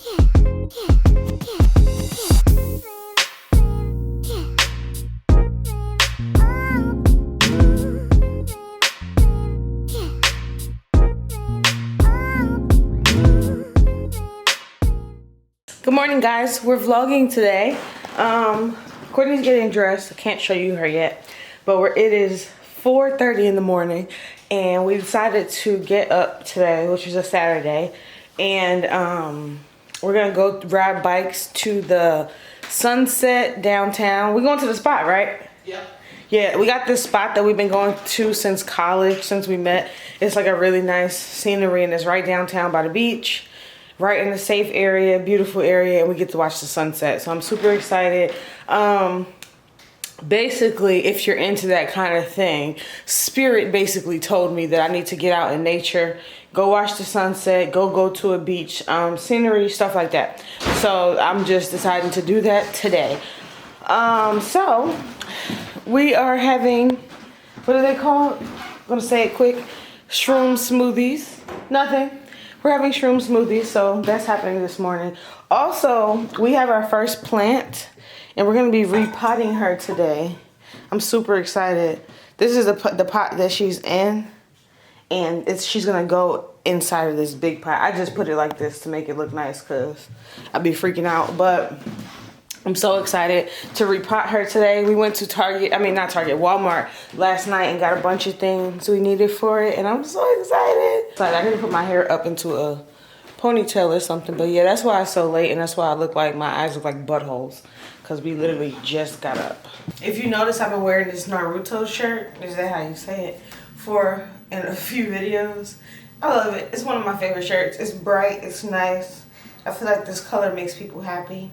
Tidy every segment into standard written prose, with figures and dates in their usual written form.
Good morning, guys. We're vlogging today. Courtney's getting dressed. I can't show you her yet, but it is 4:30 in the morning, and we decided to get up today, which is a Saturday, and we're gonna go ride bikes to the Sunset downtown. We're going to the spot, right? Yeah. Yeah, we got this spot that we've been going to since college, since we met. It's like a really nice scenery, and it's right downtown by the beach, right in a safe area, beautiful area, and we get to watch the sunset. So I'm super excited. Basically, if you're into that kind of thing, Spirit basically told me that I need to get out in nature, go watch the sunset, go to a beach, scenery, stuff like that. So I'm just deciding to do that today. So we are having, what are they called? I'm gonna say it quick. Shroom smoothies. Nothing. We're having shroom smoothies, so that's happening this morning. Also, we have our first plant, and we're gonna be repotting her today. I'm super excited. This is the pot that she's in, and she's gonna go inside of this big pot. I just put it like this to make it look nice, cause I'd be freaking out, but I'm so excited to repot her today. We went to Walmart last night and got a bunch of things we needed for it, and I'm so excited. So I need to put my hair up into a ponytail or something, but yeah, that's why it's so late, and that's why my eyes look like buttholes, because we literally just got up. If you notice, I've been wearing this Naruto shirt, is that how you say it, in a few videos. I love it. It's one of my favorite shirts. It's bright, it's nice. I feel like this color makes people happy.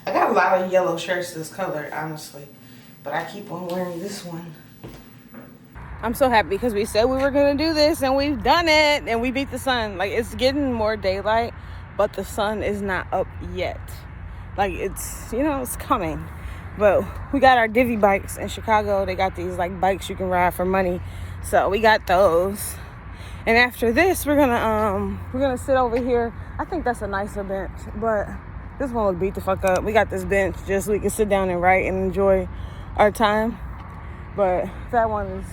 I got a lot of yellow shirts this color, honestly, but I keep on wearing this one. I'm so happy because we said we were gonna do this, and we've done it, and we beat the sun. Like, it's getting more daylight, but the sun is not up yet. Like, it's, it's coming. But we got our divvy bikes in Chicago. They got these like bikes you can ride for money, so we got those. And after this, we're gonna sit over here. I think that's a nicer bench, but this one will beat the fuck up. We got this bench just so we can sit down and write and enjoy our time. But that one is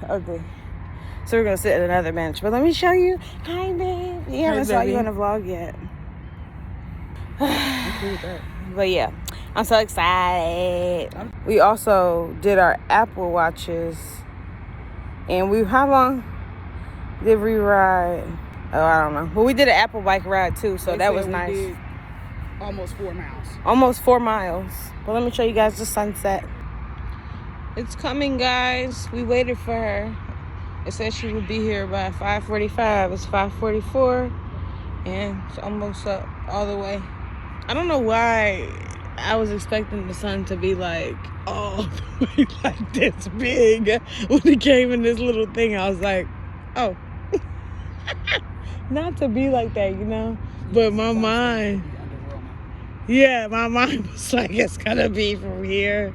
ugly. So we're gonna sit at another bench. But let me show you. Hi, babe. You haven't saw you on the vlog yet. But yeah, I'm so excited. We also did our Apple Watches. And how long did we ride? Oh, I don't know. Well, we did an Apple bike ride too, so that was nice. Almost 4 miles. Almost 4 miles. But let me show you guys the sunset. It's coming, guys. We waited for her. It said she would be here by 5:45. It's 5:44, and it's almost up all the way. I don't know why I was expecting the sun to be like all the way like this big. When it came in this little thing, I was like, oh. Not to be like that, But my mind... Yeah, my mind was like, it's gonna be from here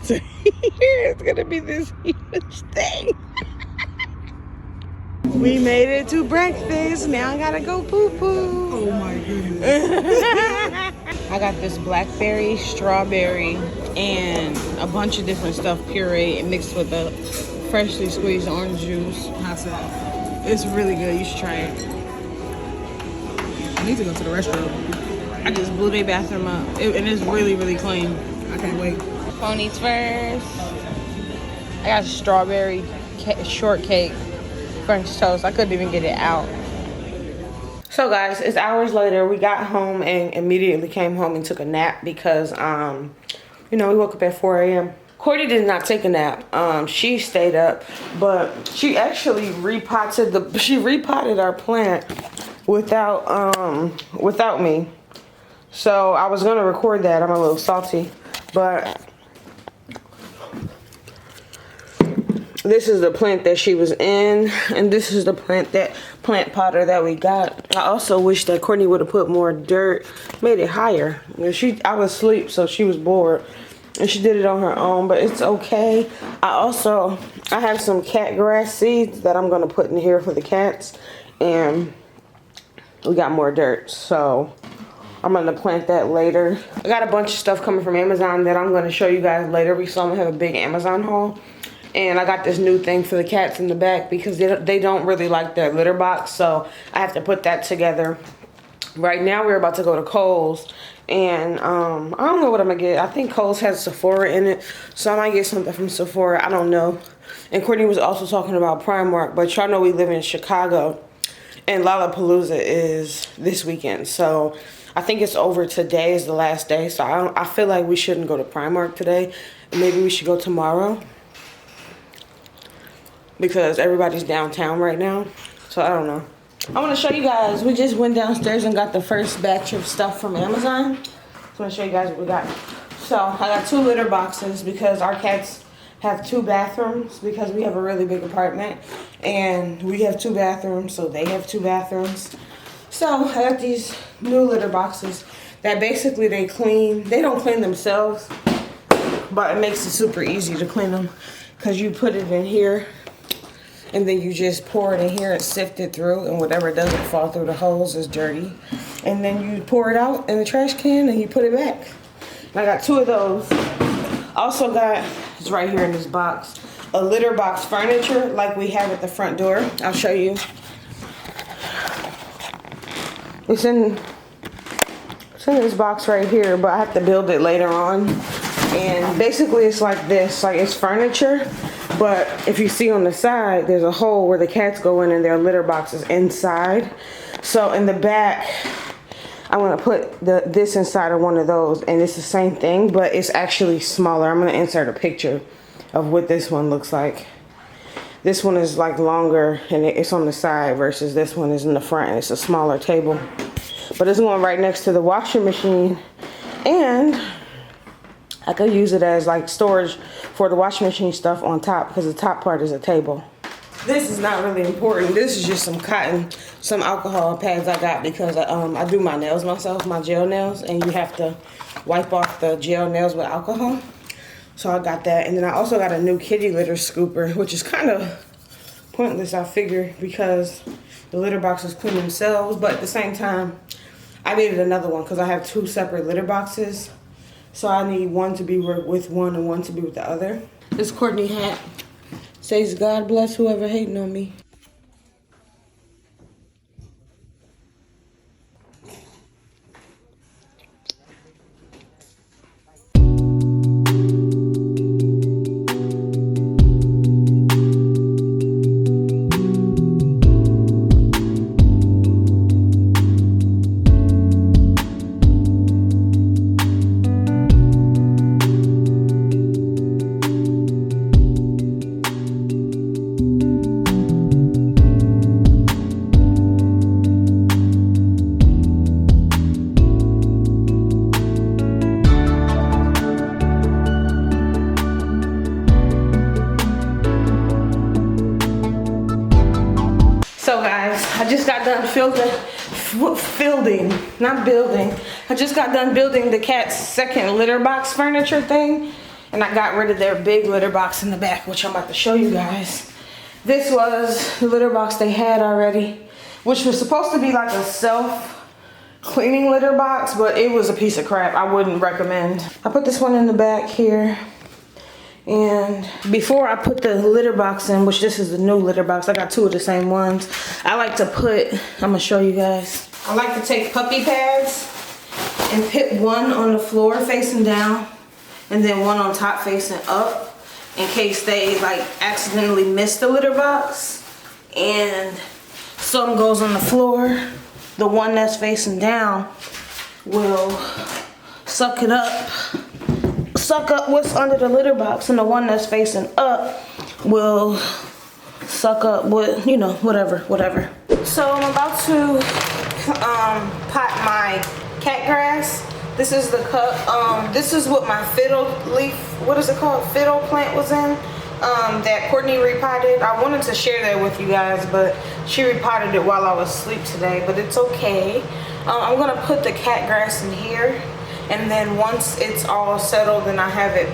to here. It's gonna be this huge thing. We made it to breakfast. Now I gotta go poo-poo. Oh my goodness. I got this blackberry, strawberry, and a bunch of different stuff pureed and mixed with the freshly squeezed orange juice. How's that? It's really good. You should try it. I need to go to the restroom. I just blew their bathroom up. And it's really, really clean. I can't wait. Ponies first. I got strawberry shortcake, French toast. I couldn't even get it out. So guys, it's hours later. We got home and immediately came home and took a nap because, we woke up at 4 a.m. Courtney did not take a nap. She stayed up, but she actually repotted our plant without me. So I was gonna record that. I'm a little salty, but this is the plant that she was in, and this is the plant potter that we got. I also wish that Courtney would have put more dirt, made it higher. I was asleep, so she was bored, and she did it on her own, but it's okay. I have some cat grass seeds that I'm gonna put in here for the cats, and we got more dirt. So I'm gonna plant that later. I got a bunch of stuff coming from Amazon that I'm gonna show you guys later. So I'm gonna have a big Amazon haul. And I got this new thing for the cats in the back because they don't really like their litter box. So I have to put that together. Right now we're about to go to Kohl's. And I don't know what I'm gonna get. I think Kohl's has Sephora in it. So I might get something from Sephora. I don't know. And Courtney was also talking about Primark. But y'all know we live in Chicago. And Lollapalooza is this weekend. So I think it's over. Today is the last day. So I feel like we shouldn't go to Primark today. Maybe we should go tomorrow. Because everybody's downtown right now. So I don't know. I want to show you guys. We just went downstairs and got the first batch of stuff from Amazon. So I'm going to show you guys what we got. So I got 2 litter boxes because our cats have 2 bathrooms because we have a really big apartment. And we have 2 bathrooms, so they have 2 bathrooms. So I got these new litter boxes that basically they clean. They don't clean themselves, but it makes it super easy to clean them because you put it in here. And then you just pour it in here and sift it through, and whatever doesn't fall through the holes is dirty. And then you pour it out in the trash can and you put it back. And I got 2 of those. Also got, it's right here in this box, a litter box furniture like we have at the front door. I'll show you. It's in this box right here, but I have to build it later on. And basically it's like this, like it's furniture. But if you see on the side, there's a hole where the cats go in and their litter box is inside. So in the back, I'm going to put this inside of one of those. And it's the same thing, but it's actually smaller. I'm going to insert a picture of what this one looks like. This one is like longer and it's on the side versus this one is in the front. And it's a smaller table. But it's going right next to the washing machine. And I could use it as like storage for the washing machine stuff on top because the top part is a table. This is not really important. This is just some cotton, some alcohol pads I got because I do my nails myself, my gel nails, and you have to wipe off the gel nails with alcohol. So I got that. And then I also got a new kitty litter scooper, which is kind of pointless, I figure, because the litter boxes clean themselves. But at the same time, I needed another one because I have 2 separate litter boxes. So I need one to be with one and one to be with the other. This Courtney hat says, God bless whoever hating on me. So guys, I just got done I just got done building the cat's second litter box furniture thing. And I got rid of their big litter box in the back, which I'm about to show you guys. This was the litter box they had already, which was supposed to be like a self-cleaning litter box, but it was a piece of crap. I wouldn't recommend. I put this one in the back here. And before I put the litter box in, which this is the new litter box, I got 2 of the same ones. I like to put, I'm gonna show you guys. I like to take puppy pads and put one on the floor facing down and then one on top facing up in case they like accidentally miss the litter box and some goes on the floor. The one that's facing down will suck up what's under the litter box, and the one that's facing up will suck up what, you know, whatever. So I'm about to pot my cat grass. This is the cup. This is what my fiddle leaf, what is it called? Fiddle plant was in. That Courtney repotted. I wanted to share that with you guys, but she repotted it while I was asleep today, but it's okay. I'm gonna put the cat grass in here. And then once it's all settled and I have it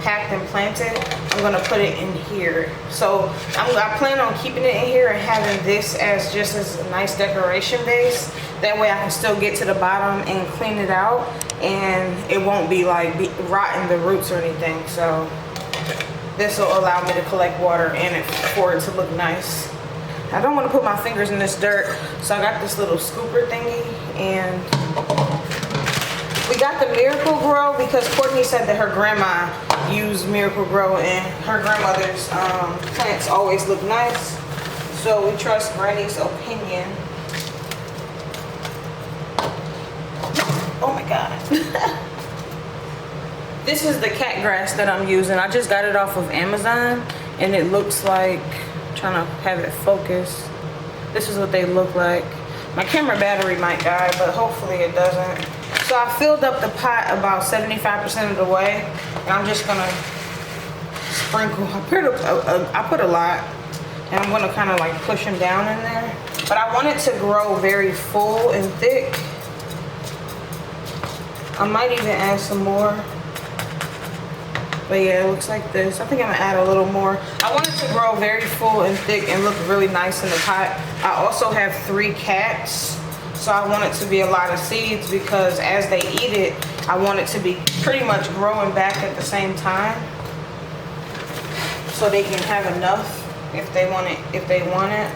packed and planted, I'm gonna put it in here. So I plan on keeping it in here and having this as just as a nice decoration base. That way I can still get to the bottom and clean it out, and it won't be like rotting the roots or anything. So this will allow me to collect water in it for it to look nice. I don't want to put my fingers in this dirt, so I got this little scooper thingy, and we got the Miracle Grow because Courtney said that her grandma used Miracle Grow and her grandmother's plants always look nice. So we trust Granny's opinion. Oh my God. This is the cat grass that I'm using. I just got it off of Amazon, and it looks like, trying to have it focus. This is what they look like. My camera battery might die, but hopefully it doesn't. So I filled up the pot about 75% of the way, and I'm just gonna sprinkle. I put a lot, and I'm gonna kind of like push them down in there. But I want it to grow very full and thick. I might even add some more. But yeah, it looks like this. I think I'm gonna add a little more. I want it to grow very full and thick and look really nice in the pot. I also have 3 cats, so I want it to be a lot of seeds because as they eat it, I want it to be pretty much growing back at the same time, so they can have enough if they want it.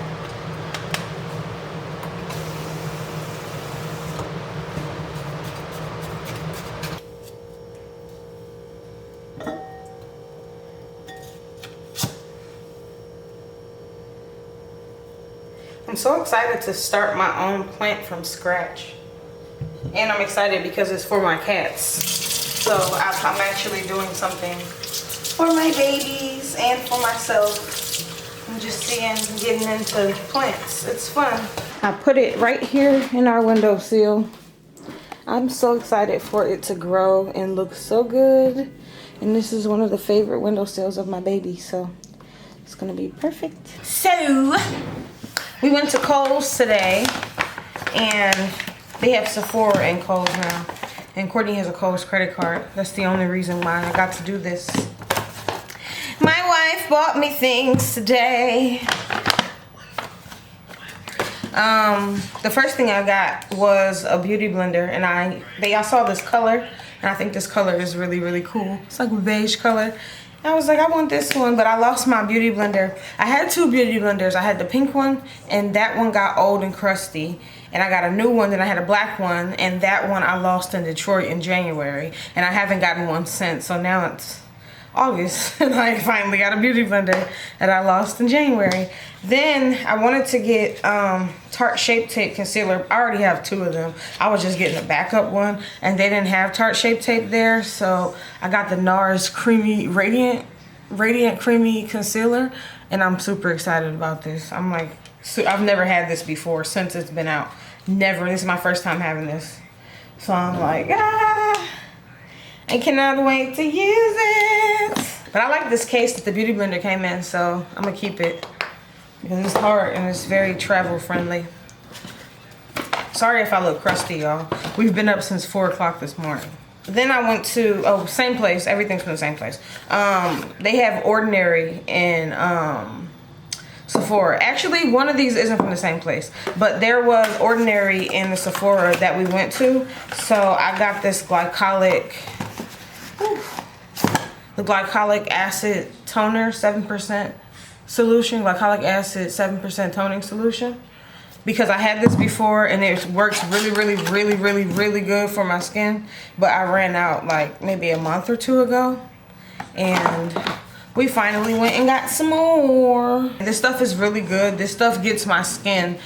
I'm so excited to start my own plant from scratch. And I'm excited because it's for my cats. So I'm actually doing something for my babies and for myself. I'm just getting into plants. It's fun. I put it right here in our windowsill. I'm so excited for it to grow and look so good. And this is one of the favorite windowsills of my baby, so it's gonna be perfect. So we went to Kohl's today, and they have Sephora and Kohl's now. And Courtney has a Kohl's credit card. That's the only reason why I got to do this. My wife bought me things today. The first thing I got was a beauty blender, and I saw this color, and I think this color is really, really cool. It's like a beige color. I was like, I want this one, but I lost my beauty blender. I had 2 beauty blenders. I had the pink one, and that one got old and crusty. And I got a new one, then I had a black one, and that one I lost in Detroit in January. And I haven't gotten one since, so now it's August, and I finally got a beauty blender that I lost in January. Then I wanted to get Tarte Shape Tape Concealer. I already have 2 of them. I was just getting a backup one, and they didn't have Tarte Shape Tape there, so I got the NARS Creamy Radiant Creamy Concealer, and I'm super excited about this. I'm like, I've never had this before since it's been out. Never. This is my first time having this. So I'm like, I cannot wait to use it. But I like this case that the beauty blender came in, so I'm gonna keep it because it's hard and it's very travel friendly. Sorry if I look crusty, y'all. We've been up since 4 o'clock this morning. Then I went to, same place, everything's from the same place. They have Ordinary in Sephora. Actually, one of these isn't from the same place, but there was Ordinary in the Sephora that we went to. So I got this glycolic acid toner, 7% solution, glycolic acid, 7% toning solution. Because I had this before and it works really good for my skin. But I ran out like maybe a month or 2 ago. And we finally went and got some more. This stuff is really good. This stuff gets my skin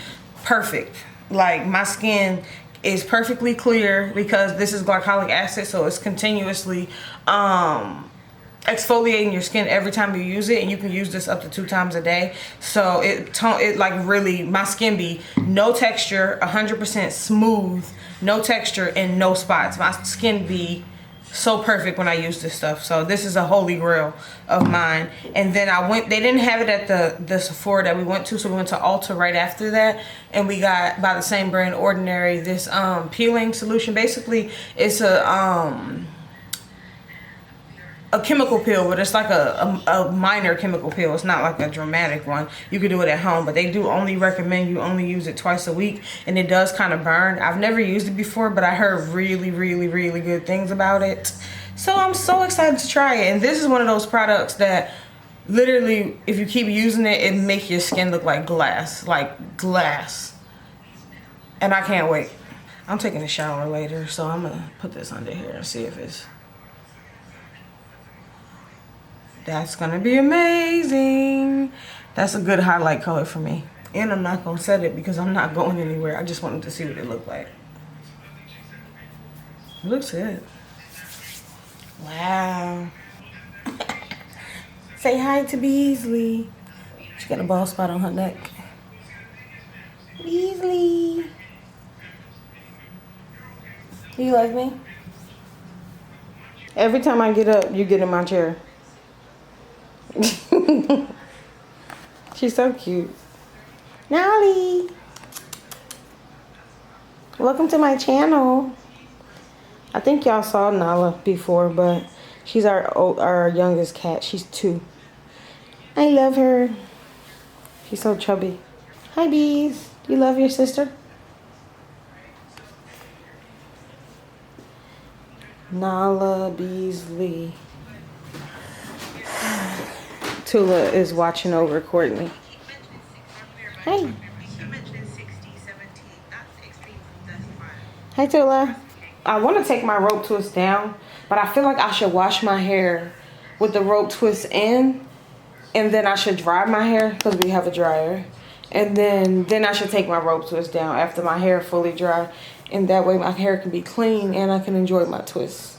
perfect. Like my skin is perfectly clear because this is glycolic acid, so it's continuously exfoliating your skin every time you use it, and you can use this up to 2 times a day. So it like really, my skin be no texture, 100% smooth, no texture and no spots. My skin be so perfect when I use this stuff. So this is a holy grail of mine. And then I went, they didn't have it at the Sephora that we went to, so we went to Ulta right after that, and we got, by the same brand, Ordinary, this peeling solution. Basically it's a chemical peel, but it's like a minor chemical peel. It's not like a dramatic one. You can do it at home, but they do only recommend you only use it twice a week, and it does kind of burn. I've never used it before, but I heard really, really, really good things about it. So I'm so excited to try it. And this is one of those products that literally, if you keep using it, it makes your skin look like glass, And I can't wait. I'm taking a shower later, so I'm gonna put this under here and see if it's... That's gonna be amazing. That's a good highlight color for me. And I'm not gonna set it because I'm not going anywhere. I just wanted to see what it looked like. It looks good. Wow. Say hi to Beasley. She got a bald spot on her neck. Beasley. Do you like me? Every time I get up, you get in my chair. She's so cute. Nolly, welcome to my channel. I think y'all saw Nala before, but she's our youngest cat. She's 2. I love her. She's so chubby. Hi, Bees. Do you love your sister? Nala Beasley. Tula is watching over Courtney. Hey. Hey, Tula. I want to take my rope twist down, but I feel like I should wash my hair with the rope twist in, and then I should dry my hair because we have a dryer. And then I should take my rope twist down after my hair fully dry, and that way my hair can be clean and I can enjoy my twists.